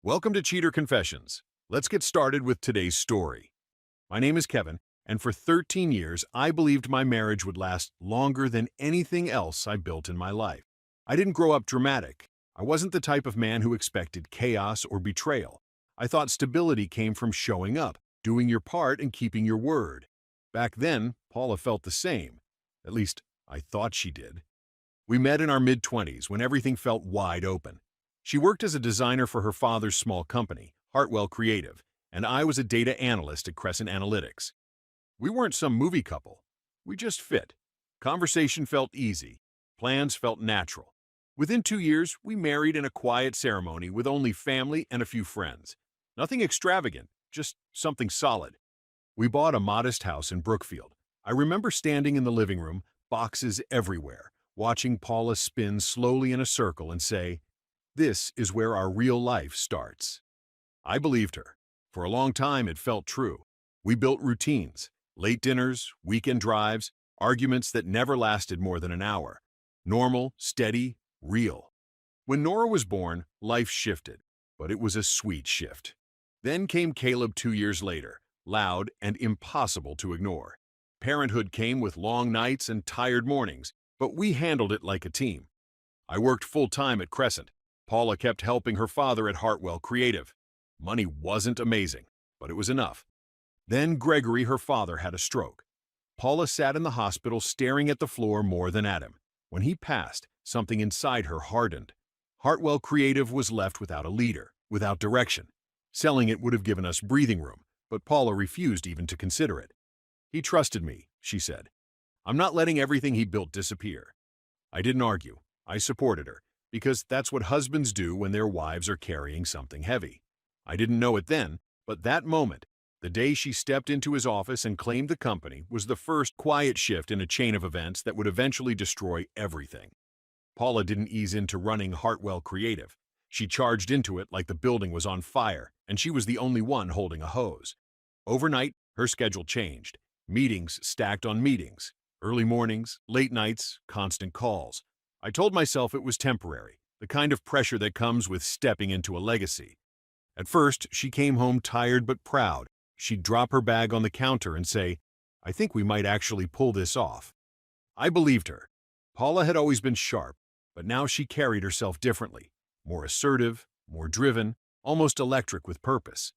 Welcome to Cheater Confessions. Let's get started with today's story. My name is Kevin, and for 13 years, I believed my marriage would last longer than anything else I built in my life. I didn't grow up dramatic. I wasn't the type of man who expected chaos or betrayal. I thought stability came from showing up, doing your part, and keeping your word. Back then, Paula felt the same. At least, I thought she did. We met in our mid-20s when everything felt wide open. She worked as a designer for her father's small company, Hartwell Creative, and I was a data analyst at Crescent Analytics. We weren't some movie couple. We just fit. Conversation felt easy. Plans felt natural. Within 2 years, we married in a quiet ceremony with only family and a few friends. Nothing extravagant, just something solid. We bought a modest house in Brookfield. I remember standing in the living room, boxes everywhere, watching Paula spin slowly in a circle and say, "This is where our real life starts." I believed her. For a long time, it felt true. We built routines, late dinners, weekend drives, arguments that never lasted more than an hour. Normal, steady, real. When Nora was born, life shifted, but it was a sweet shift. Then came Caleb 2 years later, loud and impossible to ignore. Parenthood came with long nights and tired mornings, but we handled it like a team. I worked full-time at Crescent. Paula kept helping her father at Hartwell Creative. Money wasn't amazing, but it was enough. Then Gregory, her father, had a stroke. Paula sat in the hospital staring at the floor more than at him. When he passed, something inside her hardened. Hartwell Creative was left without a leader, without direction. Selling it would have given us breathing room, but Paula refused even to consider it. "He trusted me," she said. "I'm not letting everything he built disappear." I didn't argue. I supported her, because that's what husbands do when their wives are carrying something heavy. I didn't know it then, but that moment, the day she stepped into his office and claimed the company, was the first quiet shift in a chain of events that would eventually destroy everything. Paula didn't ease into running Hartwell Creative. She charged into it like the building was on fire, and she was the only one holding a hose. Overnight, her schedule changed. Meetings stacked on meetings. Early mornings, late nights, constant calls. I told myself it was temporary, the kind of pressure that comes with stepping into a legacy. At first, she came home tired but proud. She'd drop her bag on the counter and say, "I think we might actually pull this off." I believed her. Paula had always been sharp, but now she carried herself differently, more assertive, more driven, almost electric with purpose.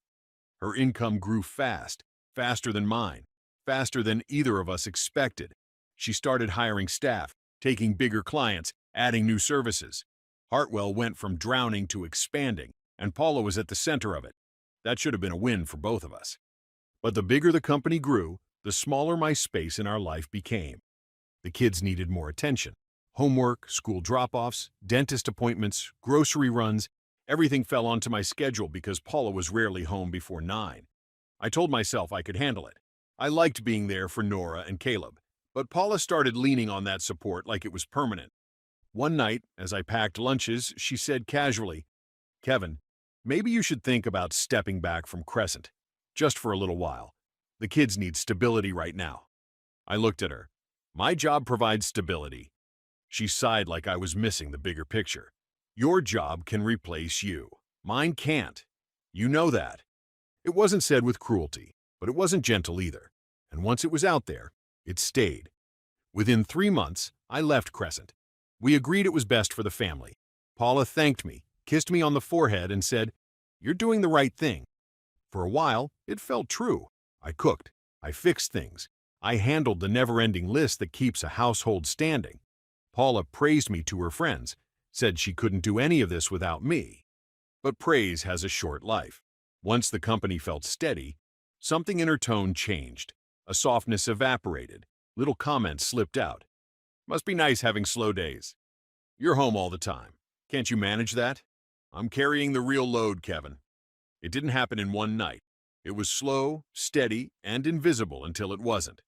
Her income grew fast, faster than mine, faster than either of us expected. She started hiring staff, taking bigger clients, adding new services. Hartwell went from drowning to expanding, and Paula was at the center of it. That should have been a win for both of us. But the bigger the company grew, the smaller my space in our life became. The kids needed more attention. Homework, school drop-offs, dentist appointments, grocery runs, everything fell onto my schedule because Paula was rarely home before 9. I told myself I could handle it. I liked being there for Nora and Caleb, but Paula started leaning on that support like it was permanent. One night, as I packed lunches, she said casually, "Kevin, maybe you should think about stepping back from Crescent, just for a little while. The kids need stability right now." I looked at her. "My job provides stability." She sighed like I was missing the bigger picture. "Your job can replace you. Mine can't. You know that." It wasn't said with cruelty, but it wasn't gentle either. And once it was out there, it stayed. Within 3 months, I left Crescent. We agreed it was best for the family. Paula thanked me, kissed me on the forehead, and said, "You're doing the right thing." For a while, it felt true. I cooked. I fixed things. I handled the never-ending list that keeps a household standing. Paula praised me to her friends, said she couldn't do any of this without me. But praise has a short life. Once the company felt steady, something in her tone changed. A softness evaporated. Little comments slipped out. "Must be nice having slow days. You're home all the time. Can't you manage that?" "I'm carrying the real load, Kevin." It didn't happen in one night. It was slow, steady, and invisible until it wasn't.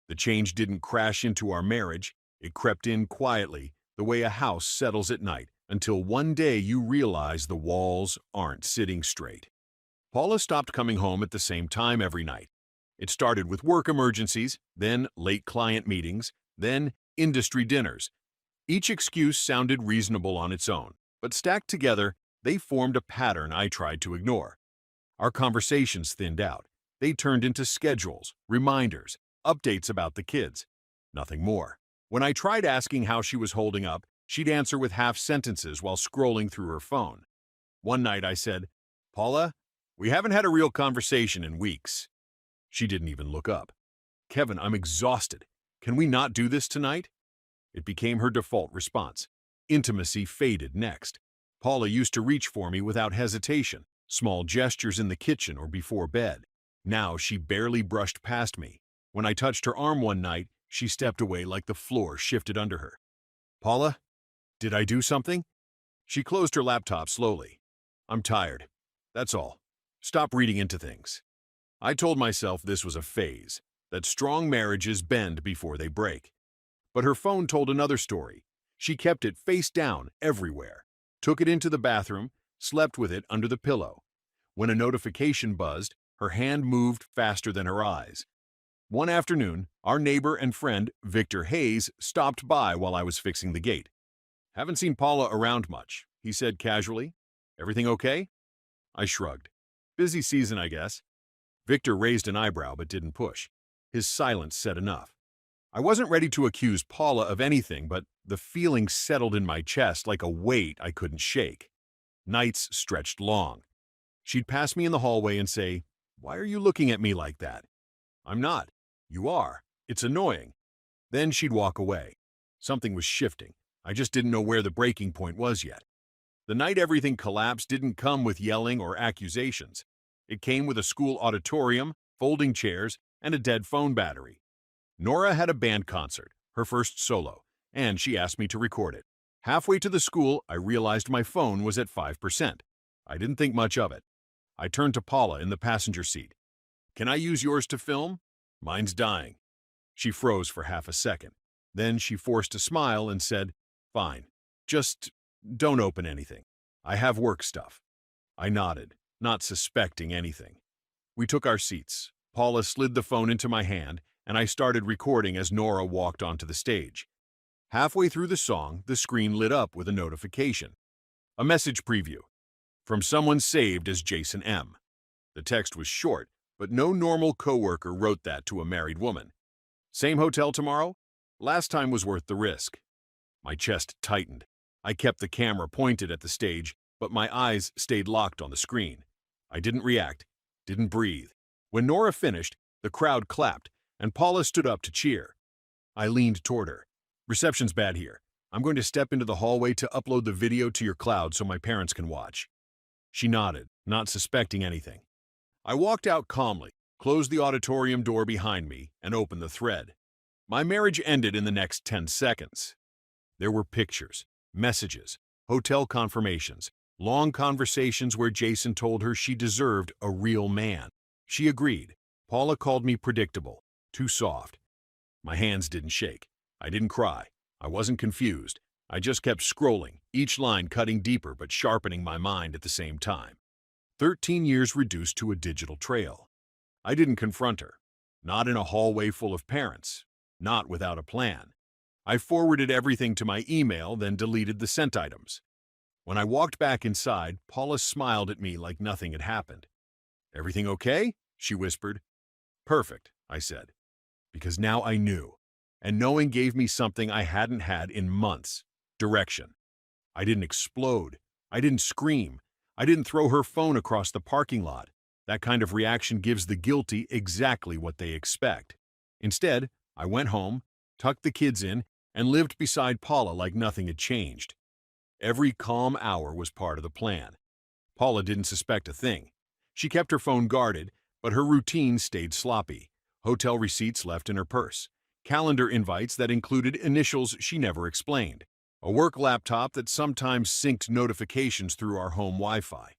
The change didn't crash into our marriage. It crept in quietly, the way a house settles at night, until one day you realize the walls aren't sitting straight. Paula stopped coming home at the same time every night. It started with work emergencies, then late client meetings, then industry dinners. Each excuse sounded reasonable on its own, but stacked together, They formed a pattern I tried to ignore. Our conversations thinned out. They turned into schedules, reminders, updates about the kids. Nothing more. When I tried asking how she was holding up, she'd answer with half sentences while scrolling through her phone. One night I said, "Paula, we haven't had a real conversation in weeks." She didn't even look up. "Kevin, I'm exhausted. Can we not do this tonight?" It became her default response. Intimacy faded next. Paula used to reach for me without hesitation, small gestures in the kitchen or before bed. Now she barely brushed past me. When I touched her arm one night, she stepped away like the floor shifted under her. "Paula, did I do something?" She closed her laptop slowly. "I'm tired. That's all. Stop reading into things." I told myself this was a phase, that strong marriages bend before they break. But her phone told another story. She kept it face down everywhere, took it into the bathroom, slept with it under the pillow. When a notification buzzed, her hand moved faster than her eyes. One afternoon, our neighbor and friend, Victor Hayes, stopped by while I was fixing the gate. "Haven't seen Paula around much," he said casually. "Everything okay?" I shrugged. "Busy season, I guess." Victor raised an eyebrow but didn't push. His silence said enough. I wasn't ready to accuse Paula of anything, but the feeling settled in my chest like a weight I couldn't shake. Nights stretched long. She'd pass me in the hallway and say, "Why are you looking at me like that?" "I'm not." "You are. It's annoying." Then she'd walk away. Something was shifting. I just didn't know where the breaking point was yet. The night everything collapsed didn't come with yelling or accusations. It came with a school auditorium, folding chairs, and a dead phone battery. Nora had a band concert, her first solo, and she asked me to record it. Halfway to the school, I realized my phone was at 5%. I didn't think much of it. I turned to Paula in the passenger seat. "Can I use yours to film? Mine's dying." She froze for half a second. Then she forced a smile and said, "Fine. Just don't open anything. I have work stuff." I nodded, not suspecting anything. We took our seats. Paula slid the phone into my hand, and I started recording as Nora walked onto the stage. Halfway through the song, the screen lit up with a notification. A message preview. From someone saved as Jason M. The text was short, but no normal coworker wrote that to a married woman. "Same hotel tomorrow? Last time was worth the risk." My chest tightened. I kept the camera pointed at the stage, but my eyes stayed locked on the screen. I didn't react, didn't breathe. When Nora finished, the crowd clapped, and Paula stood up to cheer. I leaned toward her. "Reception's bad here. I'm going to step into the hallway to upload the video to your cloud so my parents can watch." She nodded, not suspecting anything. I walked out calmly, closed the auditorium door behind me, and opened the thread. My marriage ended in the next 10 seconds. There were pictures, messages, hotel confirmations, long conversations where Jason told her she deserved a real man. She agreed. Paula called me predictable, too soft. My hands didn't shake. I didn't cry. I wasn't confused. I just kept scrolling, each line cutting deeper but sharpening my mind at the same time. 13 years reduced to a digital trail. I didn't confront her. Not in a hallway full of parents. Not without a plan. I forwarded everything to my email, then deleted the sent items. When I walked back inside, Paula smiled at me like nothing had happened. "Everything okay?" she whispered. "Perfect," I said. Because now I knew. And knowing gave me something I hadn't had in months. Direction. I didn't explode. I didn't scream. I didn't throw her phone across the parking lot. That kind of reaction gives the guilty exactly what they expect. Instead, I went home, tucked the kids in, and lived beside Paula like nothing had changed. Every calm hour was part of the plan. Paula didn't suspect a thing. She kept her phone guarded, but her routine stayed sloppy. Hotel receipts left in her purse. Calendar invites that included initials she never explained. A work laptop that sometimes synced notifications through our home Wi-Fi.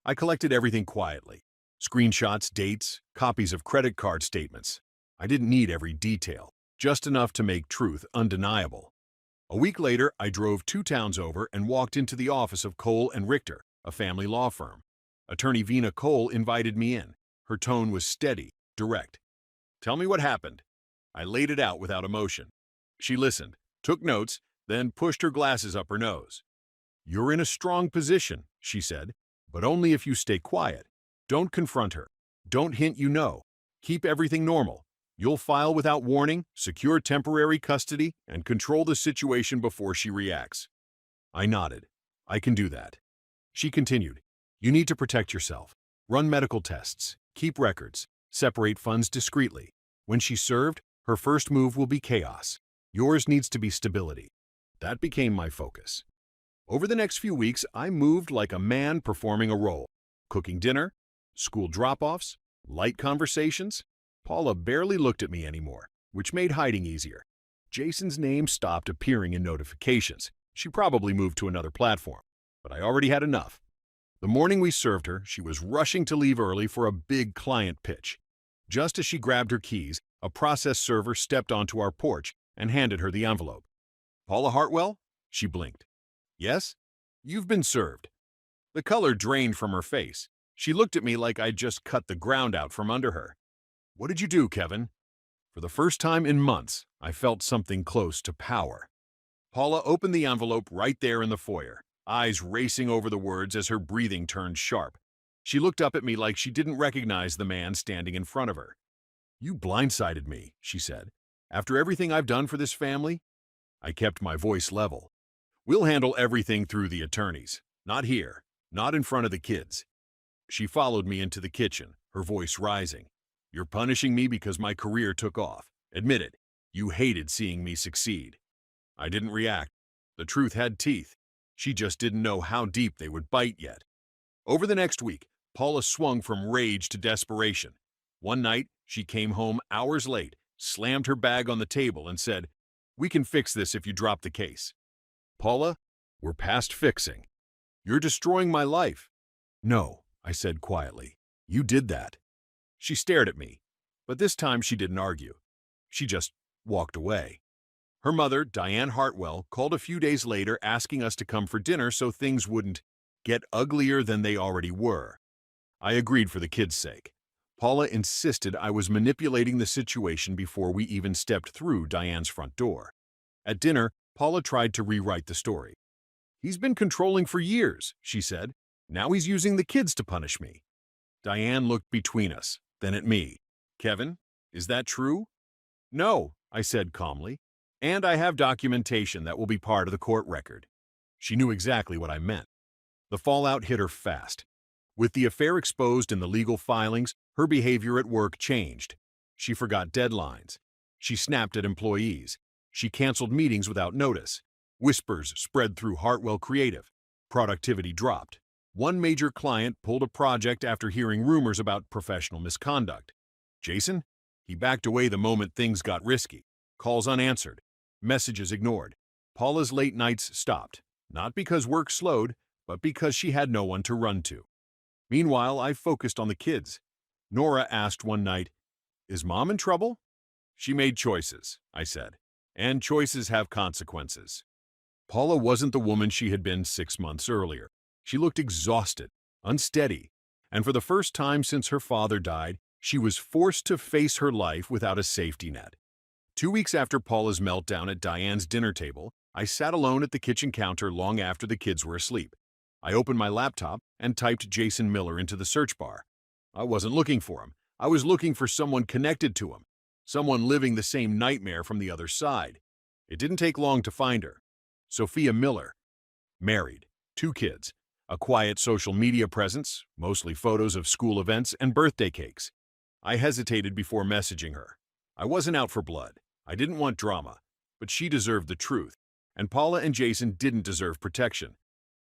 I collected everything quietly. Screenshots, dates, copies of credit card statements. I didn't need every detail, just enough to make truth undeniable. A week later, I drove 2 towns over and walked into the office of Cole and Richter, a family law firm. Attorney Vina Cole invited me in. Her tone was steady, direct. "Tell me what happened." I laid it out without emotion. She listened, took notes, then pushed her glasses up her nose. "You're in a strong position," she said, "but only if you stay quiet. Don't confront her. Don't hint you know. Keep everything normal. You'll file without warning, secure temporary custody, and control the situation before she reacts." I nodded. "I can do that." She continued, "You need to protect yourself. Run medical tests. Keep records. Separate funds discreetly. When she's served, her first move will be chaos. Yours needs to be stability." That became my focus. Over the next few weeks, I moved like a man performing a role. Cooking dinner, school drop-offs, light conversations. Paula barely looked at me anymore, which made hiding easier. Jason's name stopped appearing in notifications. She probably moved to another platform, but I already had enough. The morning we served her, she was rushing to leave early for a big client pitch. Just as she grabbed her keys, a process server stepped onto our porch and handed her the envelope. "Paula Hartwell?" She blinked. "Yes? You've been served." The color drained from her face. She looked at me like I'd just cut the ground out from under her. "What did you do, Kevin?" For the first time in months, I felt something close to power. Paula opened the envelope right there in the foyer, eyes racing over the words as her breathing turned sharp. She looked up at me like she didn't recognize the man standing in front of her. "You blindsided me," she said. "After everything I've done for this family?" I kept my voice level. "We'll handle everything through the attorneys. Not here. Not in front of the kids." She followed me into the kitchen, her voice rising. "You're punishing me because my career took off. Admit it. You hated seeing me succeed." I didn't react. The truth had teeth. She just didn't know how deep they would bite yet. Over the next week, Paula swung from rage to desperation. One night, she came home hours late, slammed her bag on the table, and said, "We can fix this if you drop the case." "Paula, we're past fixing. You're destroying my life." "No," I said quietly. "You did that." She stared at me, but this time she didn't argue. She just walked away. Her mother, Diane Hartwell, called a few days later asking us to come for dinner so things wouldn't get uglier than they already were. I agreed for the kids' sake. Paula insisted I was manipulating the situation before we even stepped through Diane's front door. At dinner, Paula tried to rewrite the story. "He's been controlling for years," she said. "Now he's using the kids to punish me." Diane looked between us, then at me. "Kevin, is that true?" "No," I said calmly. "And I have documentation that will be part of the court record." She knew exactly what I meant. The fallout hit her fast. With the affair exposed in the legal filings, her behavior at work changed. She forgot deadlines. She snapped at employees. She canceled meetings without notice. Whispers spread through Hartwell Creative. Productivity dropped. One major client pulled a project after hearing rumors about professional misconduct. Jason? He backed away the moment things got risky. Calls unanswered. Messages ignored. Paula's late nights stopped. Not because work slowed, but because she had no one to run to. Meanwhile, I focused on the kids. Nora asked one night, "Is Mom in trouble?" "She made choices," I said. "And choices have consequences." Paula wasn't the woman she had been 6 months earlier. She looked exhausted, unsteady, and for the first time since her father died, she was forced to face her life without a safety net. 2 weeks after Paula's meltdown at Diane's dinner table, I sat alone at the kitchen counter long after the kids were asleep. I opened my laptop and typed Jason Miller into the search bar. I wasn't looking for him. I was looking for someone connected to him, someone living the same nightmare from the other side. It didn't take long to find her. Sophia Miller. Married. 2 kids. A quiet social media presence, mostly photos of school events and birthday cakes. I hesitated before messaging her. I wasn't out for blood. I didn't want drama, but she deserved the truth, and Paula and Jason didn't deserve protection.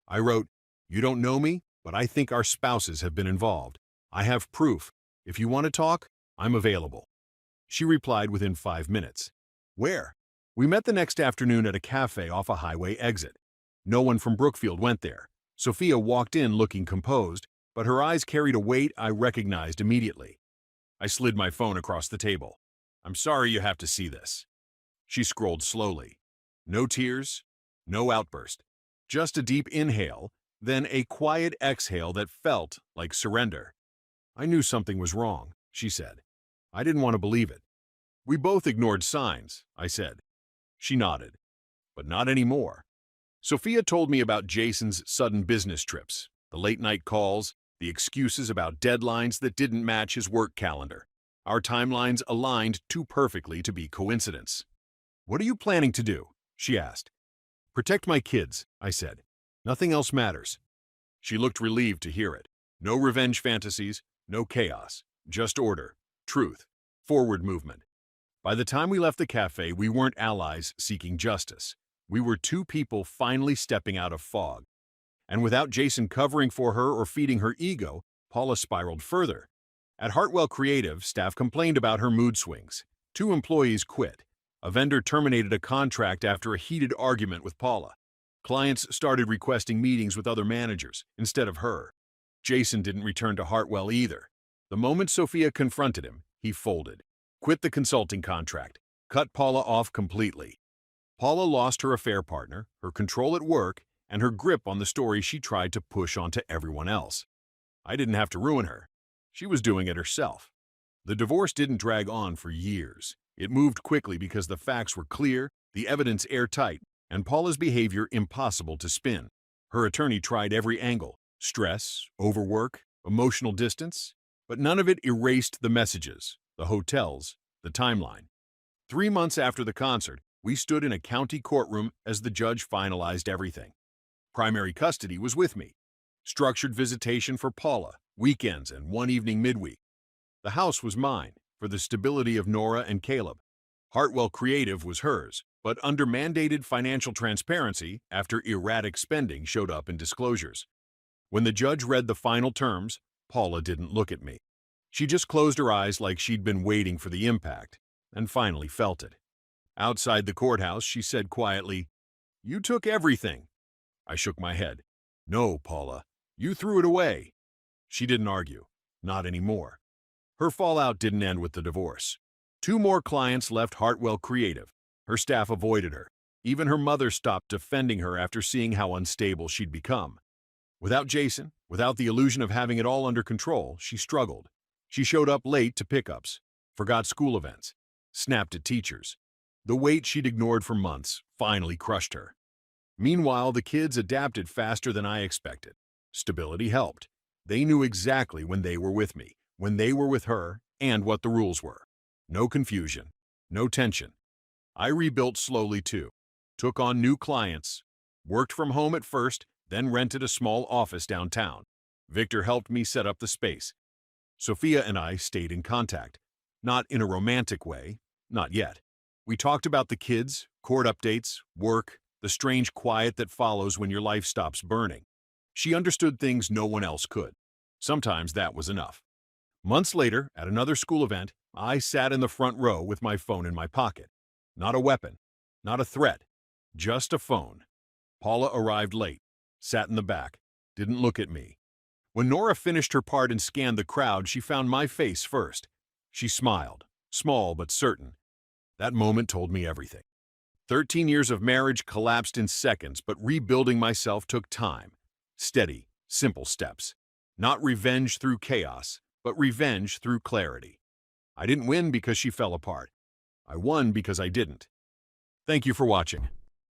I wrote, "You don't know me, but I think our spouses have been involved. I have proof. If you want to talk, I'm available." She replied within 5 minutes. "Where?" We met the next afternoon at a cafe off a highway exit. No one from Brookfield went there. Sophia walked in looking composed, but her eyes carried a weight I recognized immediately. I slid my phone across the table. "I'm sorry you have to see this." She scrolled slowly. No tears, no outburst. Just a deep inhale, then a quiet exhale that felt like surrender. "I knew something was wrong," she said. I didn't want to believe it. "We both ignored signs," I said. She nodded. "But not anymore." Sophia told me about Jason's sudden business trips, the late-night calls, the excuses about deadlines that didn't match his work calendar. Our timelines aligned too perfectly to be coincidence. "What are you planning to do?" she asked. "Protect my kids," I said. "Nothing else matters." She looked relieved to hear it. No revenge fantasies, no chaos, just order, truth, forward movement. By the time we left the cafe, we weren't allies seeking justice. We were two people finally stepping out of fog. And without Jason covering for her or feeding her ego, Paula spiraled further. At Hartwell Creative, staff complained about her mood swings. 2 employees quit. A vendor terminated a contract after a heated argument with Paula. Clients started requesting meetings with other managers instead of her. Jason didn't return to Hartwell either. The moment Sophia confronted him, he folded. Quit the consulting contract. Cut Paula off completely. Paula lost her affair partner, her control at work, and her grip on the story she tried to push onto everyone else. I didn't have to ruin her. She was doing it herself. The divorce didn't drag on for years. It moved quickly because the facts were clear, the evidence airtight, and Paula's behavior impossible to spin. Her attorney tried every angle: stress, overwork, emotional distance, but none of it erased the messages, the hotels, the timeline. 3 months after the concert, we stood in a county courtroom as the judge finalized everything. Primary custody was with me. Structured visitation for Paula, weekends and one evening midweek. The house was mine, for the stability of Nora and Caleb. Hartwell Creative was hers, but under mandated financial transparency after erratic spending showed up in disclosures. When the judge read the final terms, Paula didn't look at me. She just closed her eyes like she'd been waiting for the impact, and finally felt it. Outside the courthouse, she said quietly, "You took everything." I shook my head. "No, Paula, you threw it away." She didn't argue. Not anymore. Her fallout didn't end with the divorce. 2 more clients left Hartwell Creative. Her staff avoided her. Even her mother stopped defending her after seeing how unstable she'd become. Without Jason, without the illusion of having it all under control, she struggled. She showed up late to pickups, forgot school events, snapped at teachers. The weight she'd ignored for months finally crushed her. Meanwhile, the kids adapted faster than I expected. Stability helped. They knew exactly when they were with me, when they were with her, and what the rules were. No confusion, no tension. I rebuilt slowly too. Took on new clients. Worked from home at first, then rented a small office downtown. Victor helped me set up the space. Sophia and I stayed in contact. Not in a romantic way, not yet. We talked about the kids, court updates, work, the strange quiet that follows when your life stops burning. She understood things no one else could. Sometimes that was enough. Months later, at another school event, I sat in the front row with my phone in my pocket. Not a weapon, not a threat, just a phone. Paula arrived late, sat in the back, didn't look at me. When Nora finished her part and scanned the crowd, she found my face first. She smiled, small but certain. That moment told me everything. 13 years of marriage collapsed in seconds, but rebuilding myself took time. Steady, simple steps. Not revenge through chaos, but revenge through clarity. I didn't win because she fell apart. I won because I didn't. Thank you for watching.